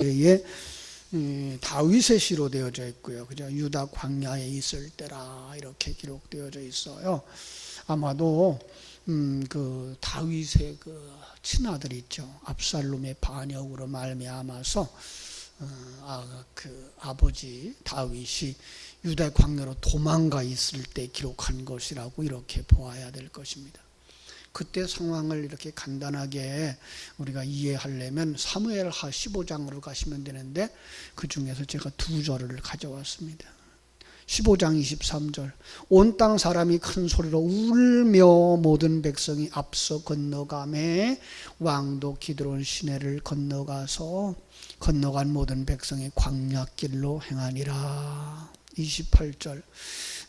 에 다윗의 시로 되어져 있고요. 그죠? 유다 광야에 있을 때라 이렇게 기록되어져 있어요. 아마도 그 다윗의 그 친아들 있죠. 압살롬의 반역으로 말미암아서 그 아버지 다윗이 유다 광야로 도망가 있을 때 기록한 것이라고 이렇게 보아야 될 것입니다. 그때 상황을 이렇게 간단하게 우리가 이해하려면 사무엘하 15장으로 가시면 되는데 그 중에서 제가 두 절을 가져왔습니다. 15장 23절 온 땅 사람이 큰 소리로 울며 모든 백성이 앞서 건너가매 왕도 기드론 시내를 건너가서 건너간 모든 백성이 광야길로 행하니라. 28절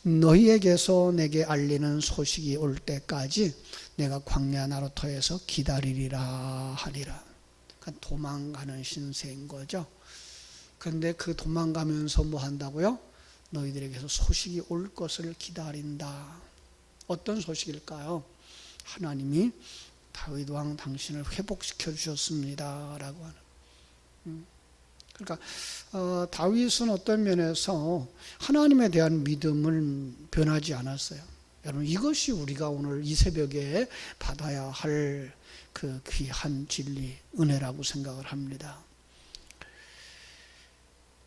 너희에게서 내게 알리는 소식이 올 때까지 내가 광야 나루터에서 기다리리라 하니라. 그러니까 도망가는 신세인 거죠. 그런데 그 도망가면서 뭐 한다고요? 너희들에게서 소식이 올 것을 기다린다. 어떤 소식일까요? 하나님이 다윗 왕 당신을 회복시켜 주셨습니다 라고 하는. 그러니까 다윗은 어떤 면에서 하나님에 대한 믿음을 변하지 않았어요. 여러분, 이것이 우리가 오늘 이 새벽에 받아야 할 그 귀한 진리, 은혜라고 생각을 합니다.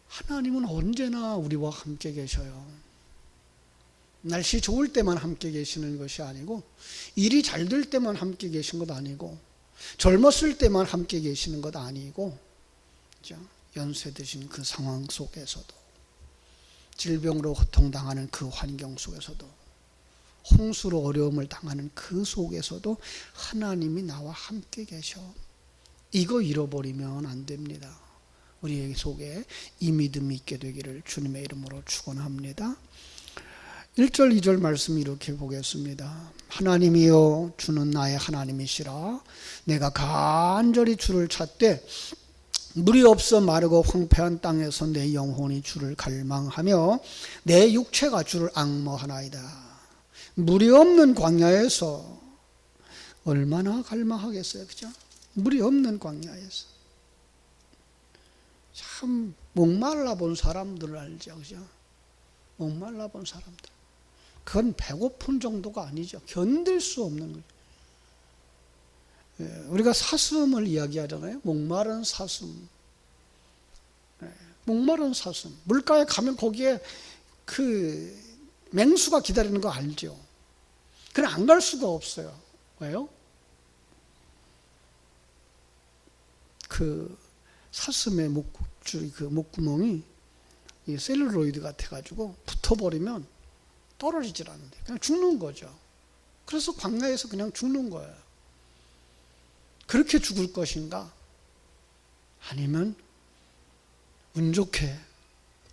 하나님은 언제나 우리와 함께 계셔요. 날씨 좋을 때만 함께 계시는 것이 아니고, 일이 잘 될 때만 함께 계신 것 아니고, 젊었을 때만 함께 계시는 것 아니고, 연세 드신 그 상황 속에서도, 질병으로 고통당하는 그 환경 속에서도, 홍수로 어려움을 당하는 그 속에서도 하나님이 나와 함께 계셔. 이거 잃어버리면 안 됩니다. 우리 속에 이 믿음이 있게 되기를 주님의 이름으로 축원합니다. 1절 2절 말씀 이렇게 보겠습니다. 하나님이여 주는 나의 하나님이시라. 내가 간절히 주를 찾되 물이 없어 마르고 황폐한 땅에서 내 영혼이 주를 갈망하며 내 육체가 주를 앙모하나이다. 물이 없는 광야에서 얼마나 갈망하겠어요, 그죠? 물이 없는 광야에서 참 목말라 본 사람들을 알죠, 그죠? 목말라 본 사람들. 그건 배고픈 정도가 아니죠. 견딜 수 없는 거죠. 우리가 사슴을 이야기하잖아요. 목마른 사슴. 목마른 사슴. 물가에 가면 거기에 그 맹수가 기다리는 거 알죠. 그래 안 갈 수가 없어요. 왜요? 그 사슴의 목줄이 그 목구멍이 이 셀룰로이드 같아가지고 붙어버리면 떨어지질 않는데 그냥 죽는 거죠. 그래서 광야에서 그냥 죽는 거예요. 그렇게 죽을 것인가? 아니면 운 좋게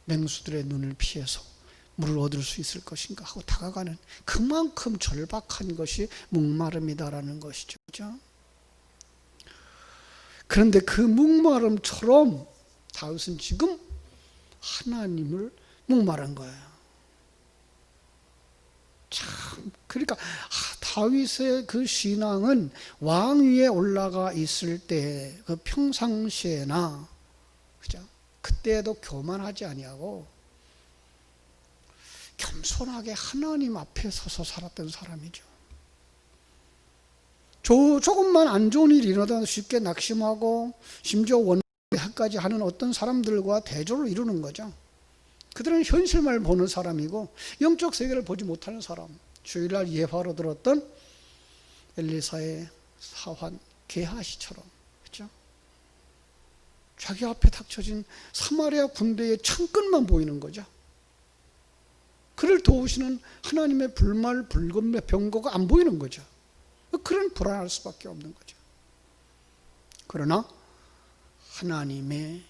맹수들의 눈을 피해서 물을 얻을 수 있을 것인가 하고 다가가는 그만큼 절박한 것이 목마름이다라는 것이죠. 그렇죠? 그런데 그 목마름처럼 다윗은 지금 하나님을 목마른 거예요. 참, 그러니까 다윗의 그 신앙은 왕 위에 올라가 있을 때 그 평상시에나 그죠? 그때에도 교만하지 아니하고 겸손하게 하나님 앞에 서서 살았던 사람이죠. 조금만 안 좋은 일이 일어나도 쉽게 낙심하고 심지어 원죄까지 하는 어떤 사람들과 대조를 이루는 거죠. 그들은 현실만 보는 사람이고 영적 세계를 보지 못하는 사람. 주일날 예화로 들었던 엘리사의 사환 게하시처럼, 그렇죠? 자기 앞에 닥쳐진 사마리아 군대의 창끝만 보이는 거죠. 그를 도우시는 하나님의 불말, 불검의 병거가 안 보이는 거죠. 그런 불안할 수밖에 없는 거죠. 그러나 하나님의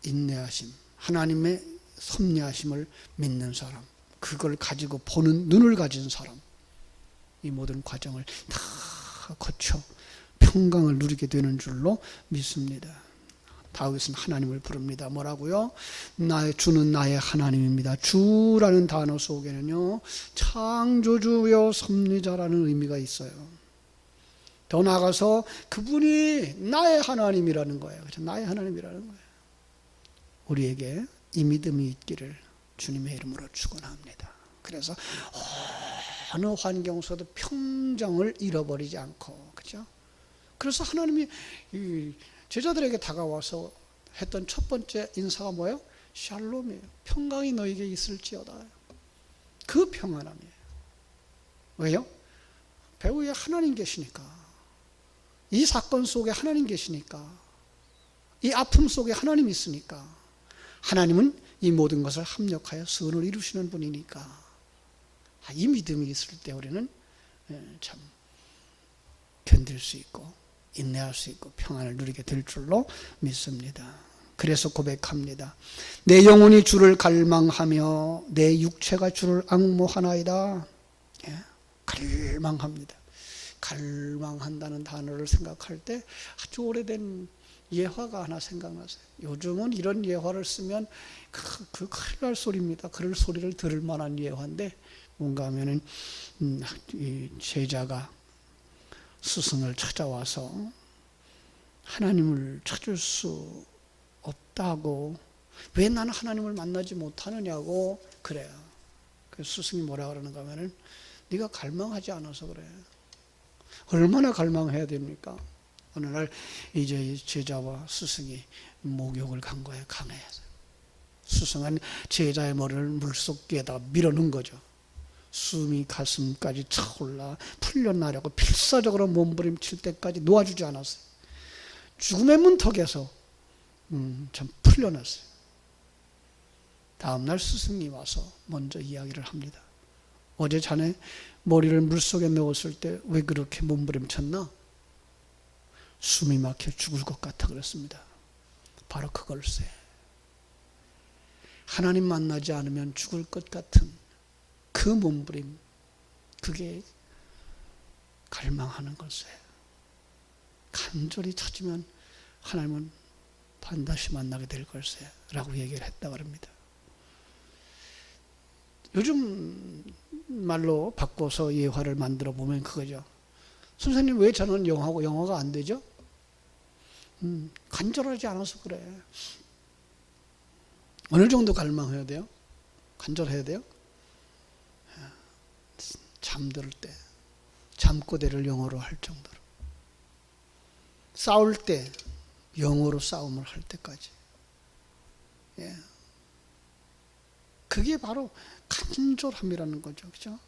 인내하심, 하나님의 섭리하심을 믿는 사람, 그걸 가지고 보는 눈을 가진 사람, 이 모든 과정을 다 거쳐 평강을 누리게 되는 줄로 믿습니다. 다윗은 하나님을 부릅니다. 뭐라고요? 주는 나의 하나님입니다. 주라는 단어 속에는요, 창조주여 섭리자라는 의미가 있어요. 더 나아가서 그분이 나의 하나님이라는 거예요. 그렇죠? 나의 하나님이라는 거예요. 우리에게 이 믿음이 있기를 주님의 이름으로 축원합니다. 그래서 어느 환경 속에도 평정을 잃어버리지 않고, 그렇죠? 그래서 하나님이 이 제자들에게 다가와서 했던 첫 번째 인사가 뭐예요? 샬롬이에요. 평강이 너에게 있을지어다. 그 평안함이에요. 왜요? 배후에 하나님 계시니까, 이 사건 속에 하나님 계시니까, 이 아픔 속에 하나님 있으니까, 하나님은 이 모든 것을 합력하여 선을 이루시는 분이니까, 이 믿음이 있을 때 우리는 참 견딜 수 있고 인내할 수 있고 평안을 누리게 될 줄로 믿습니다. 그래서 고백합니다. 내 영혼이 주를 갈망하며 내 육체가 주를 앙모하나이다. 갈망합니다. 갈망한다는 단어를 생각할 때 아주 오래된 예화가 하나 생각나세요. 요즘은 이런 예화를 쓰면 그 큰일 날 소리입니다. 그럴 소리를 들을 만한 예화인데, 뭔가 하면은 이 제자가 스승을 찾아와서 하나님을 찾을 수 없다고, 왜 나는 하나님을 만나지 못하느냐고 그래요. 그 스승이 뭐라 그러는가 하면은 네가 갈망하지 않아서 그래. 얼마나 갈망해야 됩니까? 어느 날 이제 제자와 스승이 목욕을 간 거예요. 강에서. 스승은 제자의 머리를 물속에다가 밀어넣은 거죠. 숨이 가슴까지 차올라 풀려나려고 필사적으로 몸부림칠 때까지 놓아주지 않았어요. 죽음의 문턱에서 참 풀려났어요. 다음날 스승이 와서 먼저 이야기를 합니다. 어제 자네 머리를 물속에 넣었을 때 왜 그렇게 몸부림쳤나? 숨이 막혀 죽을 것 같아 그랬습니다. 바로 그걸세. 하나님 만나지 않으면 죽을 것 같은 그 몸부림, 그게 갈망하는 걸세. 간절히 찾으면 하나님은 반드시 만나게 될 걸세 라고 얘기를 했다고 합니다. 요즘 말로 바꿔서 예화를 만들어 보면 그거죠. 선생님, 왜 저는 영어가 안 되죠? 간절하지 않아서 그래. 어느 정도 갈망해야 돼요? 간절해야 돼요? 잠들 때 잠꼬대를 영어로 할 정도로, 싸울 때 영어로 싸움을 할 때까지. 그게 바로 간절함이라는 거죠. 그죠?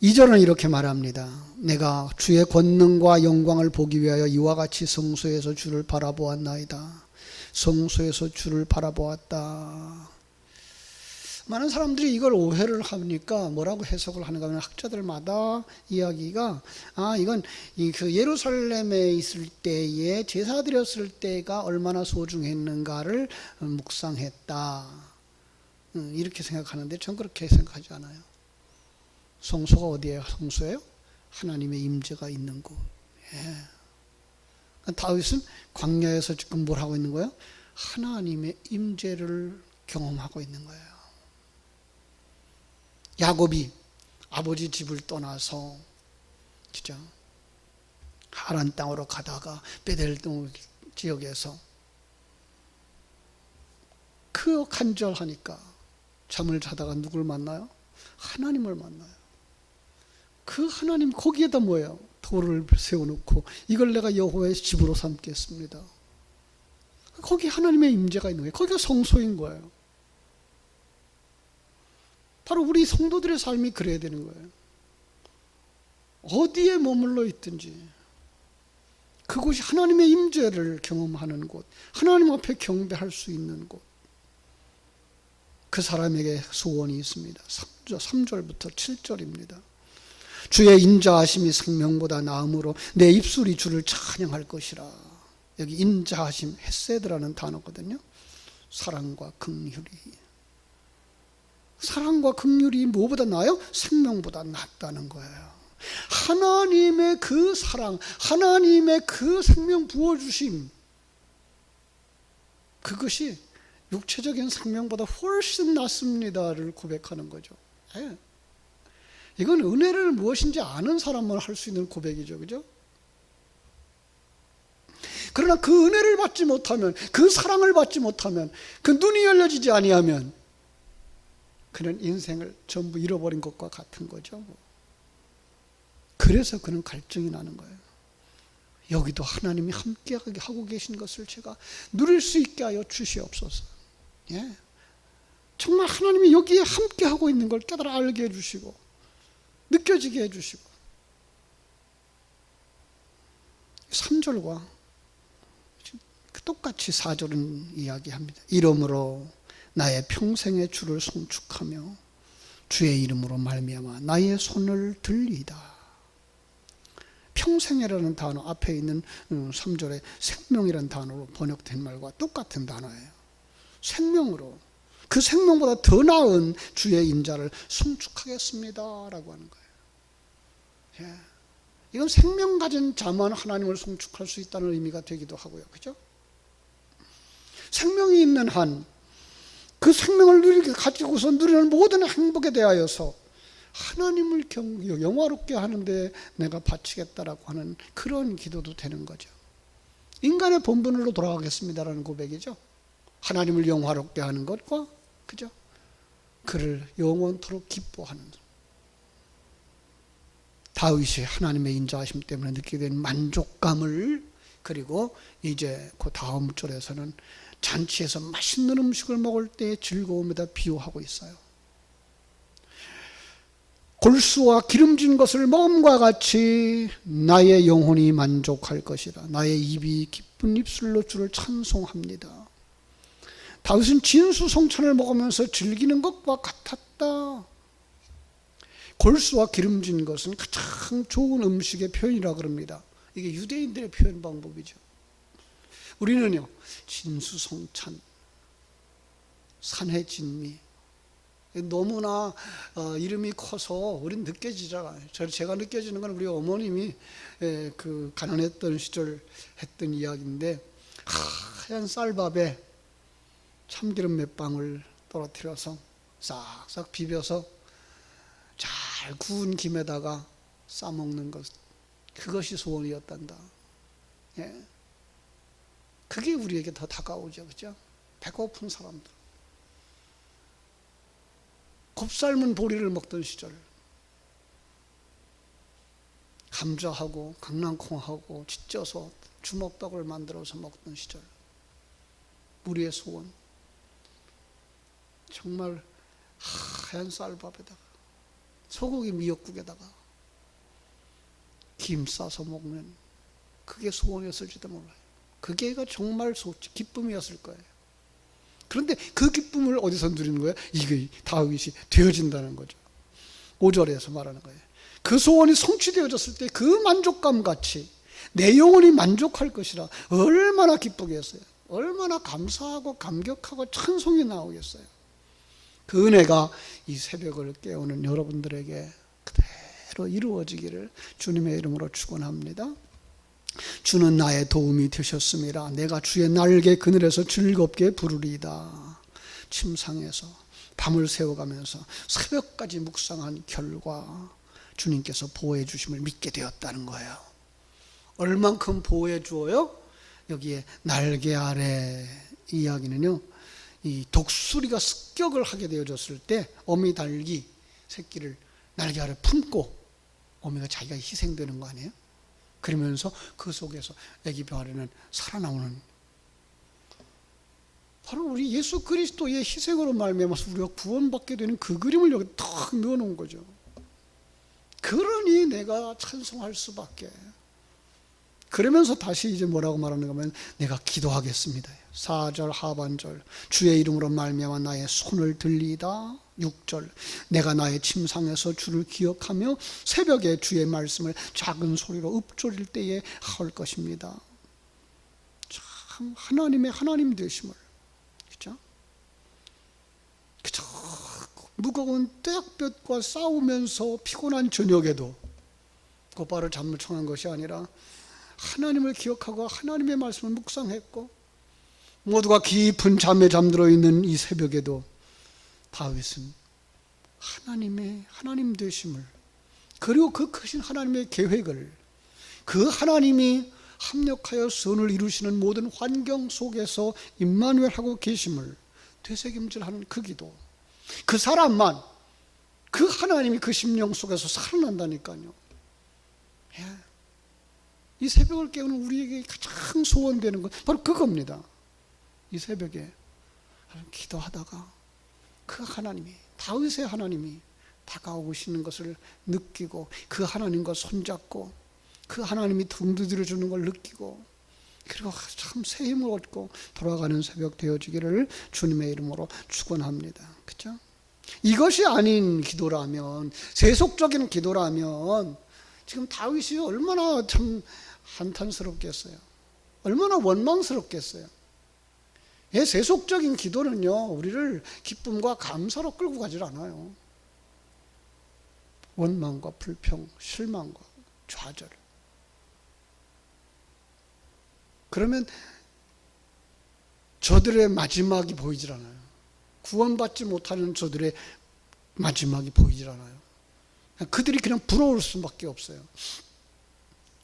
2절은 이렇게 말합니다. 내가 주의 권능과 영광을 보기 위하여 이와 같이 성소에서 주를 바라보았나이다. 성소에서 주를 바라보았다. 많은 사람들이 이걸 오해를 하니까 뭐라고 해석을 하는가 하면, 학자들마다 이야기가 이건 그 예루살렘에 있을 때에 제사 드렸을 때가 얼마나 소중했는가를 묵상했다, 이렇게 생각하는데 전 그렇게 생각하지 않아요. 성소가 어디예요? 성소예요? 하나님의 임재가 있는 곳. 다윗은 광야에서 지금 뭘 하고 있는 거예요? 하나님의 임재를 경험하고 있는 거예요. 야곱이 아버지 집을 떠나서 진짜 하란 땅으로 가다가 베델 지역에서 그 간절하니까 잠을 자다가 누굴 만나요? 하나님을 만나요. 그 하나님, 거기에다 뭐예요? 돌을 세워놓고 이걸 내가 여호와의 집으로 삼겠습니다. 거기 하나님의 임재가 있는 거예요. 거기가 성소인 거예요. 바로 우리 성도들의 삶이 그래야 되는 거예요. 어디에 머물러 있든지 그곳이 하나님의 임재를 경험하는 곳, 하나님 앞에 경배할 수 있는 곳. 그 사람에게 소원이 있습니다. 3절부터 7절입니다. 주의 인자하심이 생명보다 나음으로 내 입술이 주를 찬양할 것이라. 여기 인자하심, 헤세드라는 단어거든요. 사랑과 긍휼이. 사랑과 긍휼이 무엇보다 나아요? 생명보다 낫다는 거예요. 하나님의 그 사랑, 하나님의 그 생명 부어주심, 그것이 육체적인 생명보다 훨씬 낫습니다를 고백하는 거죠. 이건 은혜를 무엇인지 아는 사람만 할 수 있는 고백이죠. 그죠? 그러나 그 은혜를 받지 못하면, 그 사랑을 받지 못하면, 그 눈이 열려지지 아니하면 그는 인생을 전부 잃어버린 것과 같은 거죠. 그래서 그는 갈증이 나는 거예요. 여기도 하나님이 함께 하고 계신 것을 제가 누릴 수 있게 하여 주시옵소서. 예. 정말 하나님이 여기에 함께 하고 있는 걸 깨달아 알게 해주시고 느껴지게 해주시고. 3절과 똑같이 4절은 이야기합니다. 이러므로 나의 평생의 주를 송축하며 주의 이름으로 말미암아 나의 손을 들리이다. 평생이라는 단어 앞에 있는 3절에 생명이라는 단어로 번역된 말과 똑같은 단어예요. 생명으로, 그 생명보다 더 나은 주의 인자를 송축하겠습니다 라고 하는 거예요. 예. 이건 생명 가진 자만 하나님을 송축할 수 있다는 의미가 되기도 하고요. 그죠? 생명이 있는 한 그 생명을 가지고서 누리는 모든 행복에 대하여서 하나님을 영화롭게 하는데 내가 바치겠다라고 하는 그런 기도도 되는 거죠. 인간의 본분으로 돌아가겠습니다라는 고백이죠. 하나님을 영화롭게 하는 것과, 그죠? 그를 영원토록 기뻐하는. 다윗이 하나님의 인자하심 때문에 느끼게 된 만족감을, 그리고 이제 그 다음 절에서는 잔치에서 맛있는 음식을 먹을 때의 즐거움에다 비유하고 있어요. 골수와 기름진 것을 먹음과 같이 나의 영혼이 만족할 것이라. 나의 입이 기쁜 입술로 주를 찬송합니다. 다윗은 진수성찬을 먹으면서 즐기는 것과 같았다. 골수와 기름진 것은 가장 좋은 음식의 표현이라 그럽니다. 이게 유대인들의 표현 방법이죠. 우리는요, 진수성찬, 산해진미, 너무나 이름이 커서 우린 느껴지잖아요. 제가 느껴지는 건 우리 어머님이 그 가난했던 시절 했던 이야기인데, 하얀 쌀밥에 참기름 몇 방울 떨어뜨려서 싹싹 비벼서 잘 구운 김에다가 싸먹는 것, 그것이 소원이었단다. 예. 그게 우리에게 더 다가오죠. 그죠? 배고픈 사람들, 곱삶은 보리를 먹던 시절, 감자하고 강낭콩하고 찢어서 주먹밥을 만들어서 먹던 시절, 우리의 소원, 정말 하얀 쌀밥에다가 소고기 미역국에다가 김 싸서 먹는, 그게 소원이었을지도 몰라요. 그게 정말 기쁨이었을 거예요. 그런데 그 기쁨을 어디서 누리는 거예요? 이게 다윗이 되어진다는 거죠. 5절에서 말하는 거예요. 그 소원이 성취되어졌을 때 그 만족감 같이 내 영혼이 만족할 것이라. 얼마나 기쁘겠어요. 얼마나 감사하고 감격하고 찬송이 나오겠어요. 그 은혜가 이 새벽을 깨우는 여러분들에게 그대로 이루어지기를 주님의 이름으로 축원합니다. 주는 나의 도움이 되셨음이라. 내가 주의 날개 그늘에서 즐겁게 부르리이다. 침상에서 밤을 새워가면서 새벽까지 묵상한 결과 주님께서 보호해 주심을 믿게 되었다는 거예요. 얼만큼 보호해 주어요? 여기에 날개 아래 이야기는요, 이 독수리가 습격을 하게 되어졌을 때 어미 닭이 새끼를 날개 아래 품고 어미가 자기가 희생되는 거 아니에요? 그러면서 그 속에서 아기 벼아리는 살아나오는, 바로 우리 예수 그리스도의 희생으로 말미암아서 우리가 구원받게 되는 그 그림을 여기 탁 넣어놓은 거죠. 그러니 내가 찬송할 수밖에. 그러면서 다시 이제 뭐라고 말하는가 하면 내가 기도하겠습니다. 4절 하반절, 주의 이름으로 말미암아 나의 손을 들리다. 6절, 내가 나의 침상에서 주를 기억하며 새벽에 주의 말씀을 작은 소리로 읊조릴 때에 할 것입니다. 참 하나님의 하나님 되심을, 그죠? 그저 무거운 떼약볕과 싸우면서 피곤한 저녁에도 곧바로 잠을 청한 것이 아니라 하나님을 기억하고 하나님의 말씀을 묵상했고, 모두가 깊은 잠에 잠들어 있는 이 새벽에도 다윗은 하나님의 하나님 되심을 그리고 그 크신 하나님의 계획을, 그 하나님이 합력하여 선을 이루시는 모든 환경 속에서 임마누엘하고 계심을 되새김질하는 그 기도, 그 사람만, 그 하나님이 그 심령 속에서 살아난다니까요. 예. 이 새벽을 깨우는 우리에게 가장 소원되는 것 바로 그겁니다. 이 새벽에 기도하다가 그 하나님이, 다윗의 하나님이 다가오시는 것을 느끼고, 그 하나님과 손잡고 그 하나님이 등 두드려 주는 걸 느끼고, 그리고 참 새 힘을 얻고 돌아가는 새벽 되어지기를 주님의 이름으로 축원합니다. 그렇죠? 이것이 아닌 기도라면, 세속적인 기도라면 지금 다윗이 얼마나 참 한탄스럽겠어요. 얼마나 원망스럽겠어요. 예, 세속적인 기도는요, 우리를 기쁨과 감사로 끌고 가질 않아요. 원망과 불평, 실망과 좌절. 그러면 저들의 마지막이 보이질 않아요. 구원받지 못하는 저들의 마지막이 보이질 않아요. 그들이 그냥 부러울 수밖에 없어요.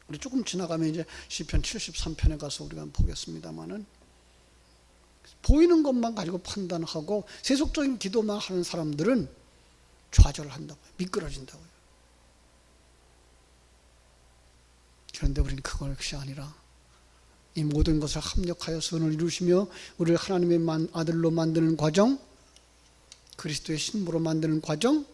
우리 조금 지나가면 이제 시편 73편에 가서 우리가 보겠습니다만은, 보이는 것만 가지고 판단하고 세속적인 기도만 하는 사람들은 좌절한다고요. 미끄러진다고요. 그런데 우리는 그것이 아니라 이 모든 것을 합력하여 선을 이루시며 우리를 하나님의 아들로 만드는 과정, 그리스도의 신부로 만드는 과정,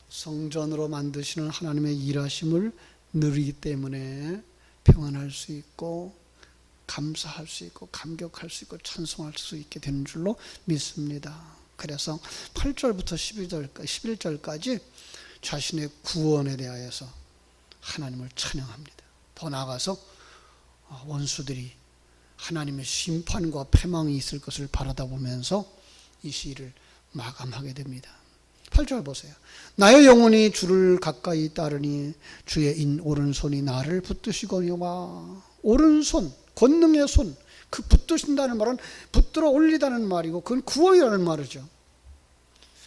성전으로 만드시는 하나님의 일하심을 누리기 때문에 평안할 수 있고, 감사할 수 있고, 감격할 수 있고, 찬송할 수 있게 되는 줄로 믿습니다. 그래서 8절부터 11절까지 자신의 구원에 대하여서 하나님을 찬양합니다. 더 나아가서 원수들이 하나님의 심판과 패망이 있을 것을 바라다 보면서 이 시를 마감하게 됩니다. 8절 보세요. 나의 영혼이 주를 가까이 따르니 주의 인 오른손이 나를 붙드시거니와. 오른손, 권능의 손, 그 붙드신다는 말은 붙들어 올리다는 말이고, 그건 구원이라는 말이죠.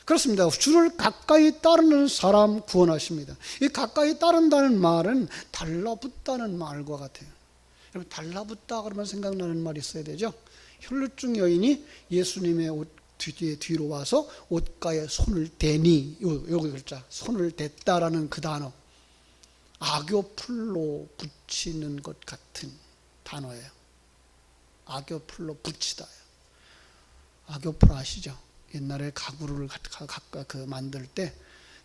그렇습니다. 주를 가까이 따르는 사람 구원하십니다. 이 가까이 따른다는 말은 달라붙다는 말과 같아요. 여러분, 달라붙다 그러면 생각나는 말이 있어야 되죠. 혈루증 여인이 예수님의 옷 뒤로 와서 옷가에 손을 대니, 여기 글자 손을 댔다라는 그 단어, 악교풀로 붙이는 것 같은 단어예요. 악교풀로 붙이다예요. 악교풀 아시죠? 옛날에 가구를 만들 때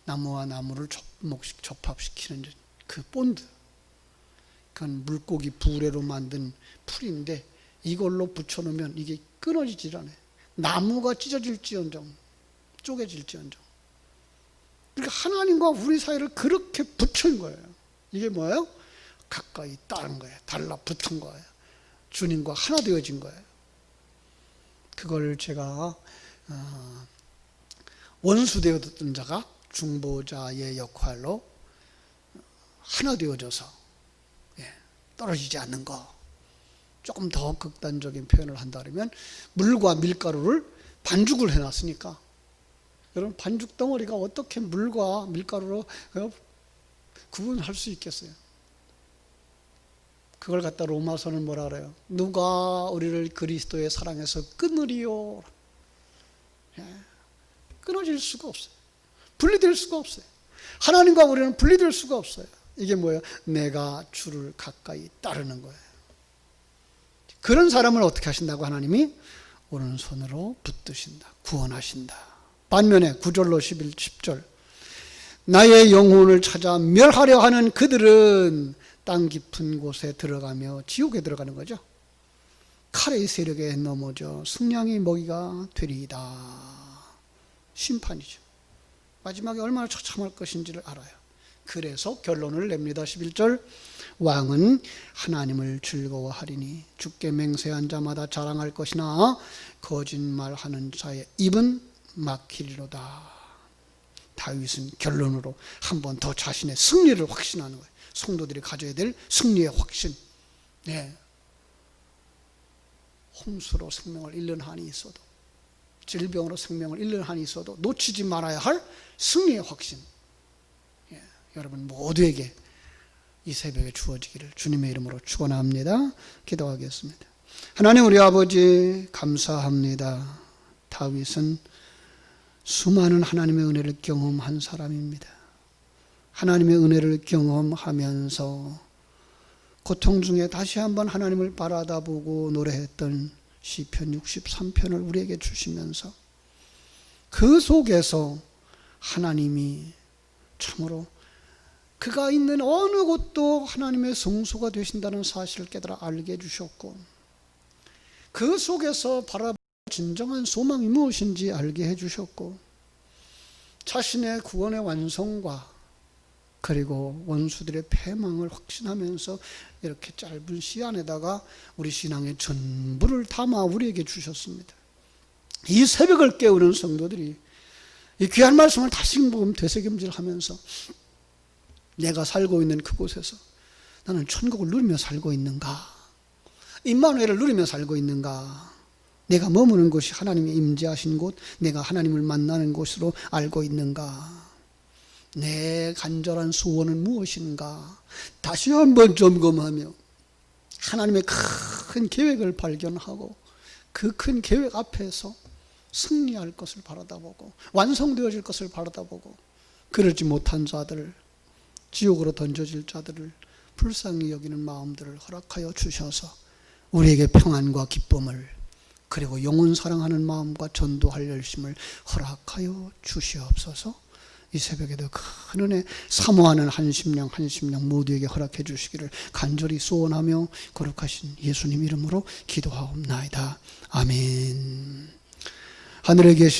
나무와 나무를 접합시키는 그 본드, 그건 물고기 부레로 만든 풀인데 이걸로 붙여놓으면 이게 끊어지질 않아요. 나무가 찢어질지언정, 쪼개질지언정. 그러니까 하나님과 우리 사이를 그렇게 붙인 거예요. 이게 뭐예요? 가까이 따른 거예요. 달라붙은 거예요. 주님과 하나 되어진 거예요. 그걸 제가 원수 되었던 자가 중보자의 역할로 하나 되어져서 떨어지지 않는 거. 조금 더 극단적인 표현을 한다면 물과 밀가루를 반죽을 해놨으니까, 여러분, 반죽 덩어리가 어떻게 물과 밀가루로 구분할 수 있겠어요? 그걸 갖다 로마서는 뭐라 그래요? 누가 우리를 그리스도의 사랑에서 끊으리요? 끊어질 수가 없어요. 분리될 수가 없어요. 하나님과 우리는 분리될 수가 없어요. 이게 뭐예요? 내가 주를 가까이 따르는 거예요. 그런 사람을 어떻게 하신다고? 하나님이 오른손으로 붙드신다, 구원하신다. 반면에 9절로 10절 나의 영혼을 찾아 멸하려 하는 그들은 땅 깊은 곳에 들어가며 지옥에 들어가는 거죠. 칼의 세력에 넘어져 승냥이 먹이가 되리이다. 심판이죠. 마지막에 얼마나 처참할 것인지를 알아요. 그래서 결론을 냅니다. 11절 왕은 하나님을 즐거워하리니 주께 맹세한 자마다 자랑할 것이나 거짓말하는 자의 입은 막히리로다. 다윗은 결론으로 한 번 더 자신의 승리를 확신하는 거예요. 성도들이 가져야 될 승리의 확신. 홍수로 생명을 잃는 한이 있어도, 질병으로 생명을 잃는 한이 있어도 놓치지 말아야 할 승리의 확신. 여러분 모두에게 이 새벽에 주어지기를 주님의 이름으로 축원합니다. 기도하겠습니다. 하나님 우리 아버지 감사합니다. 다윗은 수많은 하나님의 은혜를 경험한 사람입니다. 하나님의 은혜를 경험하면서 고통 중에 다시 한번 하나님을 바라다보고 노래했던 시편 63편을 우리에게 주시면서 그 속에서 하나님이 참으로 그가 있는 어느 곳도 하나님의 성소가 되신다는 사실을 깨달아 알게 해주셨고 그 속에서 바라볼 진정한 소망이 무엇인지 알게 해주셨고 자신의 구원의 완성과 그리고 원수들의 패망을 확신하면서 이렇게 짧은 시간에다가 우리 신앙의 전부를 담아 우리에게 주셨습니다. 이 새벽을 깨우는 성도들이 이 귀한 말씀을 다시금 되새김질하면서 내가 살고 있는 그곳에서 나는 천국을 누리며 살고 있는가? 임마누엘을 누리며 살고 있는가? 내가 머무는 곳이 하나님이 임재하신 곳, 내가 하나님을 만나는 곳으로 알고 있는가? 내 간절한 소원은 무엇인가? 다시 한번 점검하며 하나님의 큰 계획을 발견하고 그 큰 계획 앞에서 승리할 것을 바라다보고 완성되어질 것을 바라다보고 그러지 못한 자들, 지옥으로 던져질 자들을 불쌍히 여기는 마음들을 허락하여 주셔서 우리에게 평안과 기쁨을 그리고 영혼 사랑하는 마음과 전도할 열심을 허락하여 주시옵소서. 이 새벽에도 큰 은혜 사모하는 한 심령 모두에게 허락해 주시기를 간절히 소원하며 거룩하신 예수님 이름으로 기도하옵나이다. 아멘. 하늘에 계신